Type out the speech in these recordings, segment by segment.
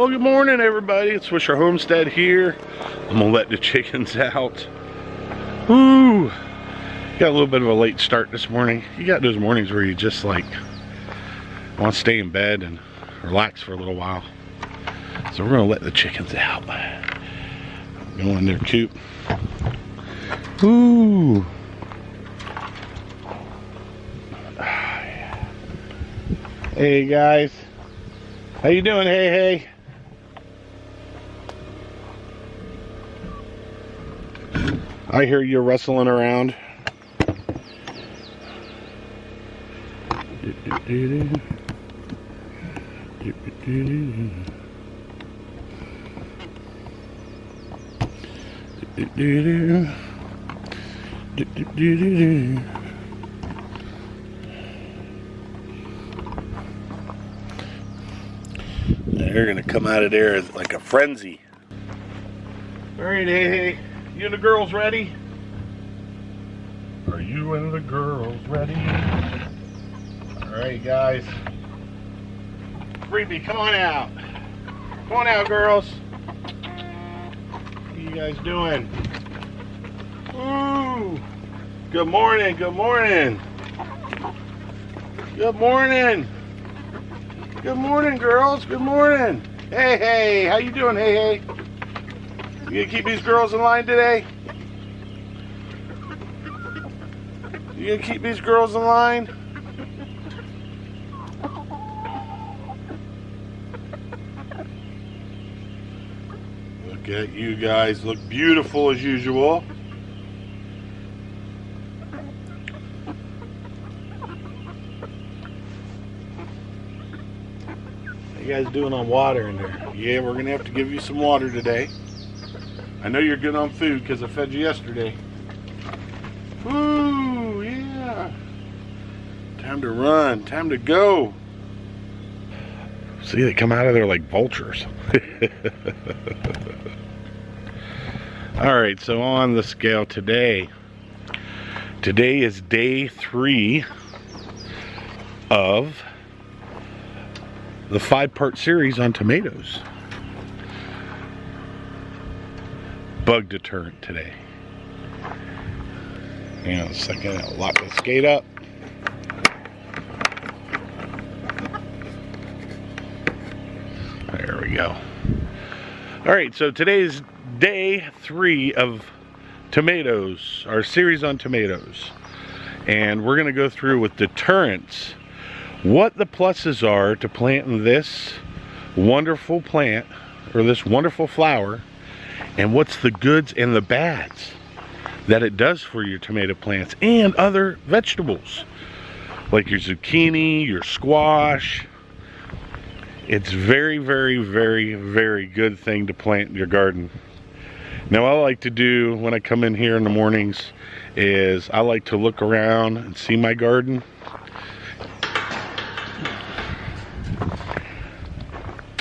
Well, good morning, everybody. It's Swisher Homestead here. I'm gonna let the chickens out. Woo! Got a little bit of a late start this morning. You got those mornings where you just like want to stay in bed and relax for a little while. So we're gonna let the chickens out. Go in their coop. Woo! Hey guys, how you doing? Hey. I hear you rustling around. They're gonna come out of there like a frenzy. All right, hey. You and the girls ready? Are you and the girls ready? Alright guys. Freebie, come on out. Come on out, girls. What are you guys doing? Ooh. Good morning, good morning. Good morning. Good morning, girls. Good morning. Hey, how you doing? Hey. You gonna keep these girls in line today? You gonna keep these girls in line? Look at you guys, look beautiful as usual. How you guys doing on water in there? Yeah, we're gonna have to give you some water today. I know you're good on food because I fed you yesterday. Woo, yeah. Time to run, time to go. See, they come out of there like vultures. Alright, so on the scale today is day 3 of the 5-part series on tomatoes. Bug deterrent today. Hang on a second, I'll lock the skate up. There we go. Alright, so today's day 3 of tomatoes, our series on tomatoes. And we're going to go through with deterrents what the pluses are to planting this wonderful plant, or this wonderful flower, and what's the goods and the bads that it does for your tomato plants and other vegetables like your zucchini, your squash. It's very good thing to plant in your garden. Now, what I like to do when I come in here in the mornings is I like to look around and see my garden.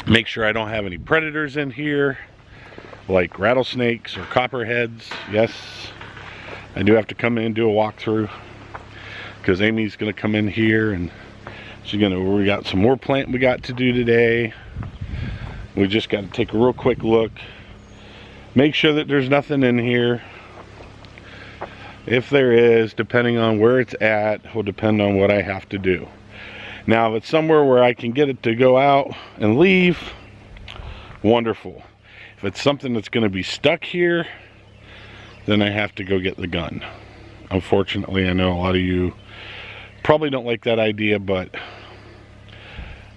Make sure I don't have any predators in here, like rattlesnakes or copperheads. Yes, I do have to come in and do a walkthrough because Amy's gonna come in here and we got some more planting we got to do today. We just got to take a real quick look, make sure that there's nothing in here. If there is, depending on where it's at, will depend on what I have to do. Now, if it's somewhere where I can get it to go out and leave, wonderful. If it's something that's going to be stuck here, then I have to go get the gun. Unfortunately, I know a lot of you probably don't like that idea, but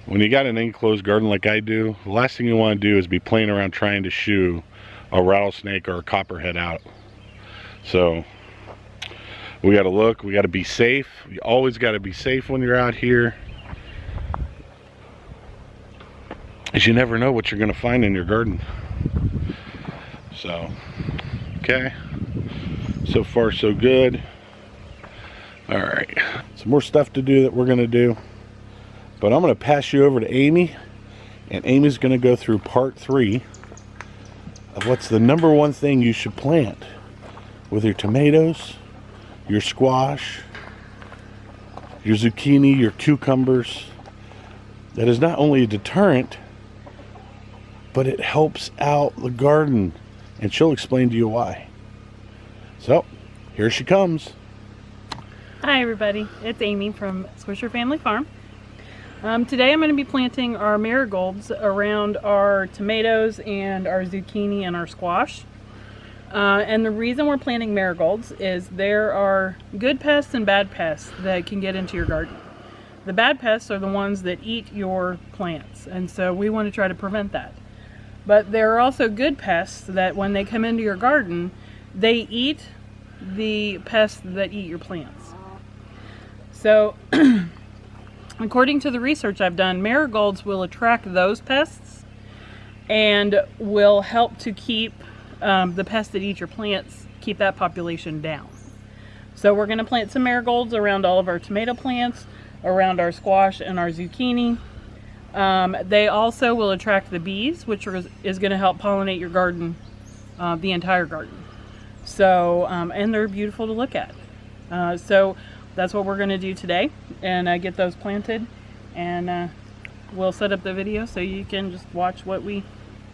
when you got an enclosed garden like I do, the last thing you want to do is be playing around trying to shoo a rattlesnake or a copperhead out. So we got to look, we got to be safe. You always got to be safe when you're out here, because you never know what you're going to find in your garden. So, okay, so far so good. All right, some more stuff to do that we're going to do, but I'm going to pass you over to Amy, and Amy's going to go through part 3 of what's the #1 thing you should plant with your tomatoes, your squash, your zucchini, your cucumbers. That is not only a deterrent, but it helps out the garden, and she'll explain to you why. So here she comes. Hi everybody, it's Amy from Swisher Family Farm. Today I'm going to be planting our marigolds around our tomatoes and our zucchini and our squash. And the reason we're planting marigolds is there are good pests and bad pests that can get into your garden. The bad pests are the ones that eat your plants, and so we want to try to prevent that. But there are also good pests that when they come into your garden, they eat the pests that eat your plants. So, according to the research I've done, marigolds will attract those pests and will help to keep the pests that eat your plants, keep that population down. So we're going to plant some marigolds around all of our tomato plants, around our squash and our zucchini. They also will attract the bees, which is going to help pollinate your garden, the entire garden. So, and they're beautiful to look at. So that's what we're going to do today, and get those planted, and we'll set up the video so you can just watch what we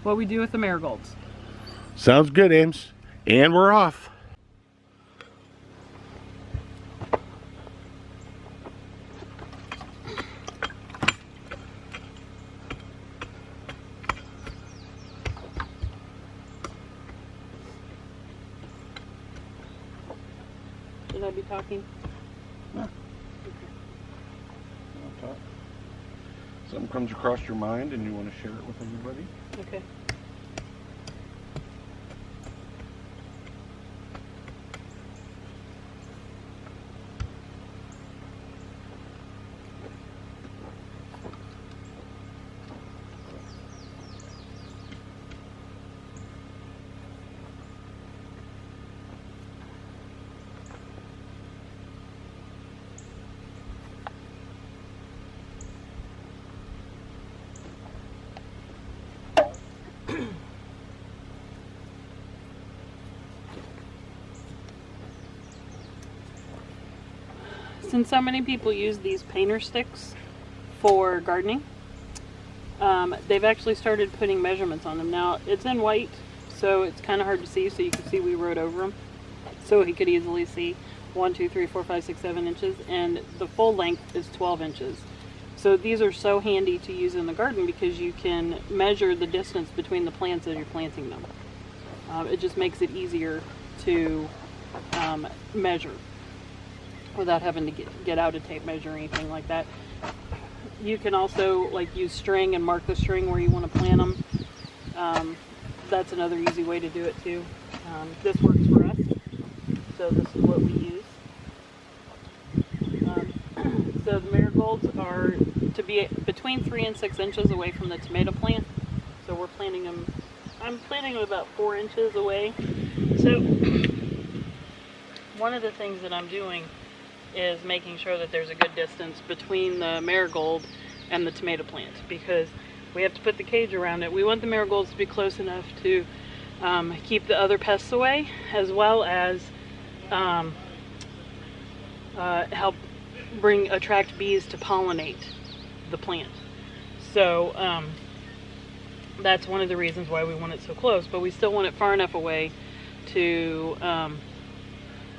do with the marigolds. Sounds good, Ames. And we're off. Should I be talking? Yeah. Okay. Something comes across your mind and you want to share it with everybody? Okay. Since so many people use these painter sticks for gardening, they've actually started putting measurements on them. Now, it's in white, so it's kind of hard to see, so you can see we wrote over them. So he could easily see 1, 2, 3, 4, 5, 6, 7 inches, and the full length is 12 inches. So these are so handy to use in the garden because you can measure the distance between the plants as you're planting them. It just makes it easier to measure without having to get out a tape measure or anything like that. You can also use string and mark the string where you want to plant them. That's another easy way to do it too. This works for us, so this is what we use. So the marigolds are to be between 3 and 6 inches away from the tomato plant. So we're planting them, I'm planting them about 4 inches away. So one of the things that I'm doing is making sure that there's a good distance between the marigold and the tomato plant, because we have to put the cage around it. We want the marigolds to be close enough to keep the other pests away, as well as help attract bees to pollinate the plant. So that's one of the reasons why we want it so close, but we still want it far enough away to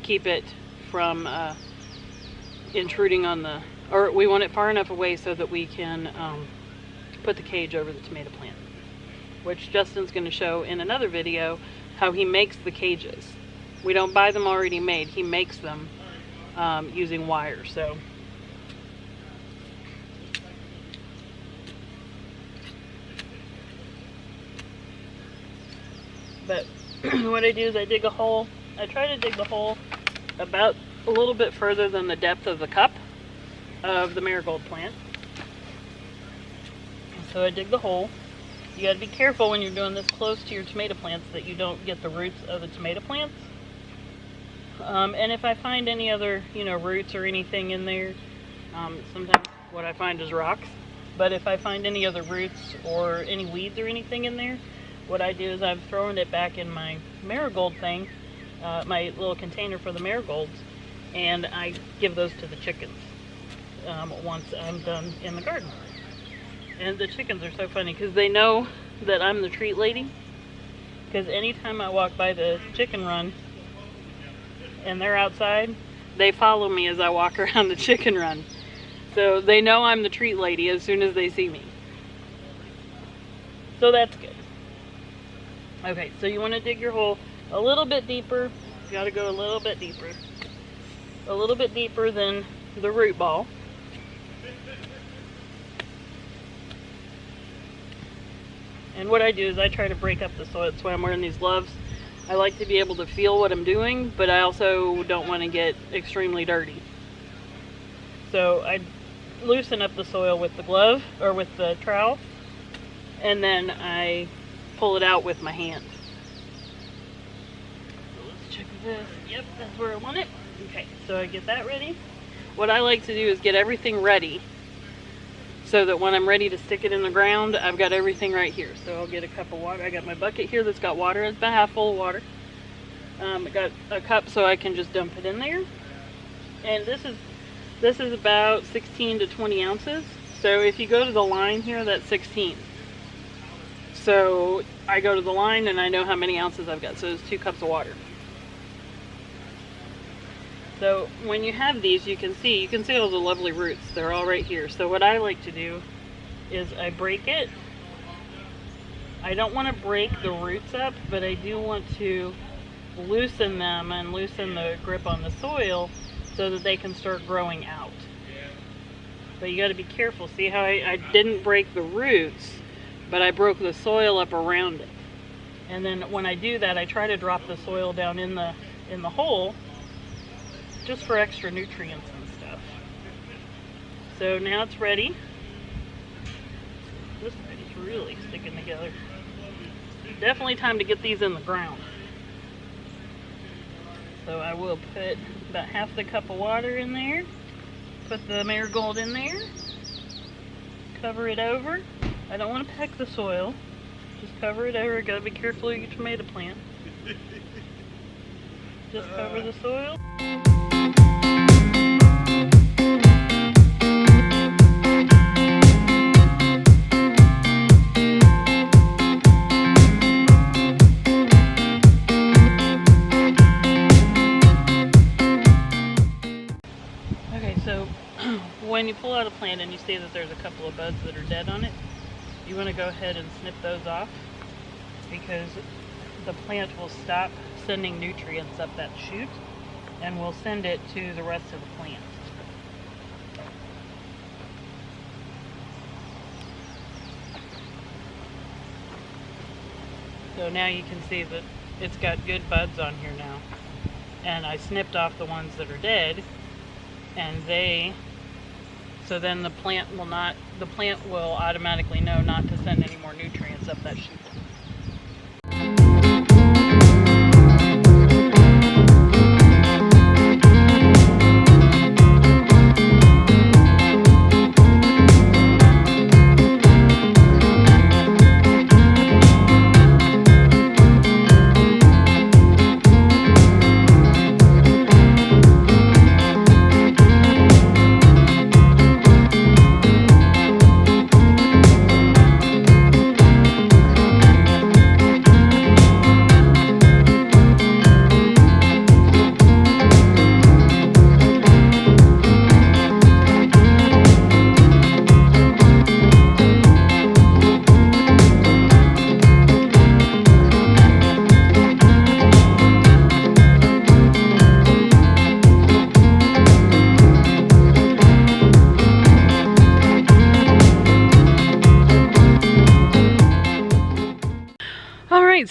keep it from intruding on the, or we want it far enough away so that we can put the cage over the tomato plant, which Justin's going to show in another video how he makes the cages. We don't buy them already made, he makes them using wire. So but what I do is I dig a hole. I try to dig the hole about a little bit further than the depth of the cup of the marigold plant. So I dig the hole. You got to be careful when you're doing this close to your tomato plants that you don't get the roots of the tomato plants. And if I find any other, roots or anything in there, sometimes what I find is rocks. But if I find any other roots or any weeds or anything in there, what I do is I've thrown it back in my marigold thing, my little container for the marigolds, and I give those to the chickens once I'm done in the garden. And the chickens are so funny because they know that I'm the treat lady, because anytime I walk by the chicken run and they're outside, they follow me as I walk around the chicken run. So they know I'm the treat lady as soon as they see me. So that's good. Okay, so you want to dig your hole a little bit deeper. You got to go a little bit deeper. A little bit deeper than the root ball. And what I do is I try to break up the soil. That's why I'm wearing these gloves. I like to be able to feel what I'm doing, but I also don't want to get extremely dirty. So I loosen up the soil with the glove, or with the trowel, and then I pull it out with my hand. So let's check this. Yep, that's where I want it. Okay, so I get that ready. What I like to do is get everything ready so that when I'm ready to stick it in the ground, I've got everything right here. So I'll get a cup of water. I got my bucket here that's got water. It's about half full of water. I got a cup so I can just dump it in there. And this is about 16 to 20 ounces. So if you go to the line here, that's 16. So I go to the line and I know how many ounces I've got. So it's 2 cups of water. So when you have these, you can see all the lovely roots. They're all right here. So what I like to do is I break it. I don't want to break the roots up, but I do want to loosen them and loosen the grip on the soil so that they can start growing out. But you got to be careful. See how I didn't break the roots, but I broke the soil up around it. And then when I do that, I try to drop the soil down in the hole, just for extra nutrients and stuff. So now it's ready. This thing is really sticking together. Definitely time to get these in the ground. So I will put about half the cup of water in there. Put the marigold in there. Cover it over. I don't want to pack the soil. Just cover it over. Gotta be careful of your tomato plant. Just cover the soil. When you pull out a plant and you see that there's a couple of buds that are dead on it, you want to go ahead and snip those off, because the plant will stop sending nutrients up that shoot and will send it to the rest of the plant. So now you can see that it's got good buds on here now. And I snipped off the ones that are dead, and so then the plant will automatically know not to send any more nutrients up that shoot.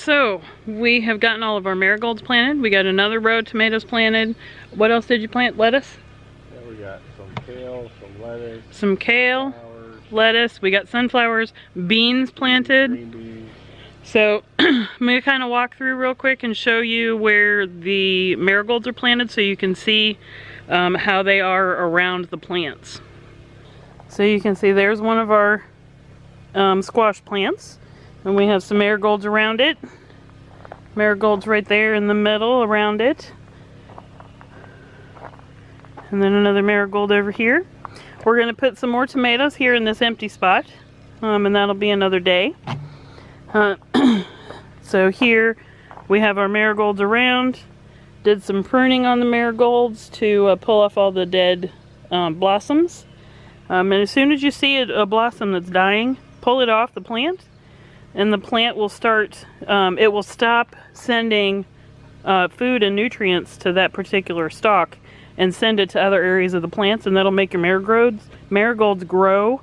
So we have gotten all of our marigolds planted. We got another row of tomatoes planted. What else did you plant? Lettuce? Yeah, we got some kale, some lettuce. Some kale, lettuce. We got sunflowers, beans planted. Green beans. So I'm going to kind of walk through real quick and show you where the marigolds are planted so you can see how they are around the plants. So you can see there's one of our squash plants. And we have some marigolds around it. Marigolds right there in the middle around it. And then another marigold over here. We're going to put some more tomatoes here in this empty spot. And that'll be another day. So here we have our marigolds around. Did some pruning on the marigolds to pull off all the dead blossoms. And as soon as you see a blossom that's dying, pull it off the plant, and the plant will start, it will stop sending food and nutrients to that particular stalk and send it to other areas of the plants, and that'll make your marigolds grow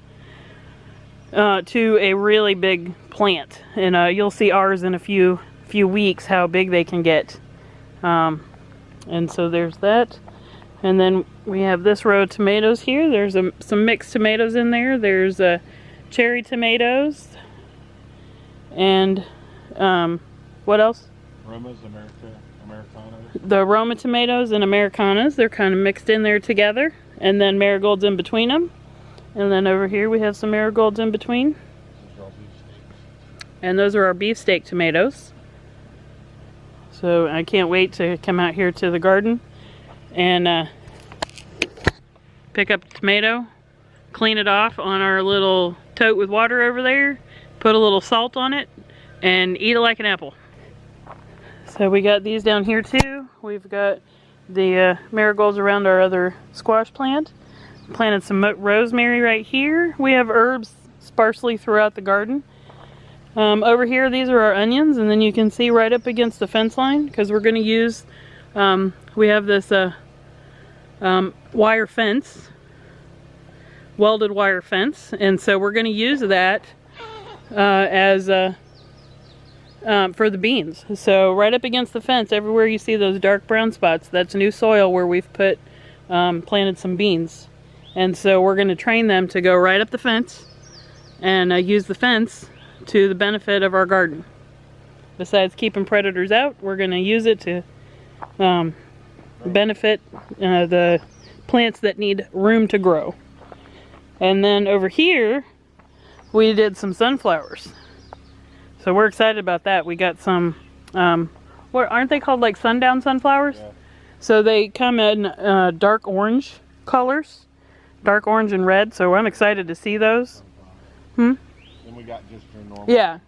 to a really big plant. And you'll see ours in a few weeks how big they can get. And so there's that. And then we have this row of tomatoes here. There's some mixed tomatoes in there. There's cherry tomatoes. And what else? Romas, Americanas. The Roma tomatoes and Americanas. They're kind of mixed in there together. And then marigolds in between them. And then over here we have some marigolds in between. And those are our beefsteak tomatoes. So I can't wait to come out here to the garden and pick up a tomato, clean it off on our little tote with water over there, put a little salt on it, and eat it like an apple. So we got these down here too. We've got the marigolds around our other squash plant. Planted some rosemary right here. We have herbs sparsely throughout the garden. Over here, these are our onions, and then you can see right up against the fence line, because we're going to use, we have this wire fence, welded wire fence, and so we're going to use that as for the beans. So right up against the fence, everywhere you see those dark brown spots, that's new soil where we've put planted some beans. And so we're going to train them to go right up the fence and use the fence to the benefit of our garden. Besides keeping predators out, we're going to use it to benefit the plants that need room to grow. And then over here, we did some sunflowers. So we're excited about that. We got some, what aren't they called, like sundown sunflowers? Yeah. So they come in dark orange colors, dark orange and red. So I'm excited to see those. Then we got just your normal. Yeah.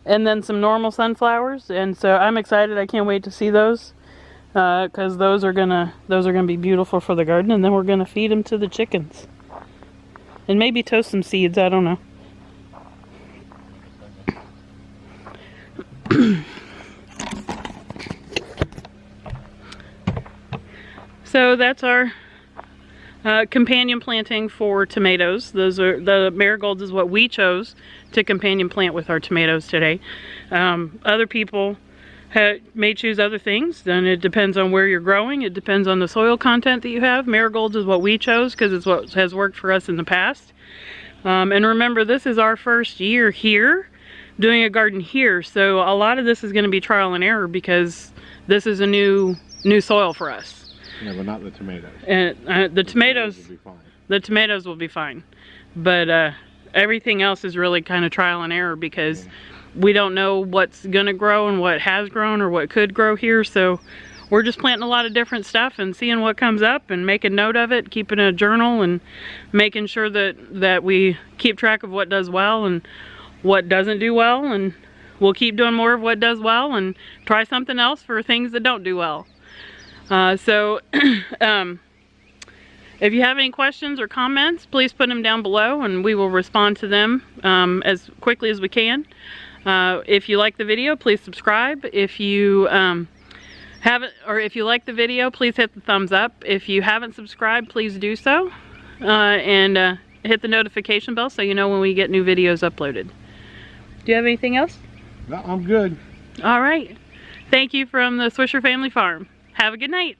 And then some normal sunflowers, and so I'm excited. I can't wait to see those, because those are gonna be beautiful for the garden. And then we're gonna feed them to the chickens, and maybe toast some seeds. I don't know. So that's our companion planting for tomatoes. Those are the marigolds is what we chose to companion plant with our tomatoes today. Other people may choose other things, then it depends on where you're growing. It depends on the soil content that you have. Marigolds is what we chose because it's what has worked for us in the past. And remember, this is our first year here doing a garden here, so a lot of this is going to be trial and error because this is a new soil for us. Yeah, but not the tomatoes. And the tomatoes will be fine. The tomatoes will be fine, but everything else is really kind of trial and error because we don't know what's gonna grow and what has grown or what could grow here. So we're just planting a lot of different stuff and seeing what comes up and making note of it, keeping a journal and making sure that we keep track of what does well and what doesn't do well, and we'll keep doing more of what does well and try something else for things that don't do well. So if you have any questions or comments, please put them down below and we will respond to them as quickly as we can. If you like the video, please subscribe. If you if you like the video, please hit the thumbs up. If you haven't subscribed, please do so. And hit the notification bell so you know when we get new videos uploaded. Do you have anything else? No, I'm good. All right. Thank you from the Swisher Family Farm. Have a good night.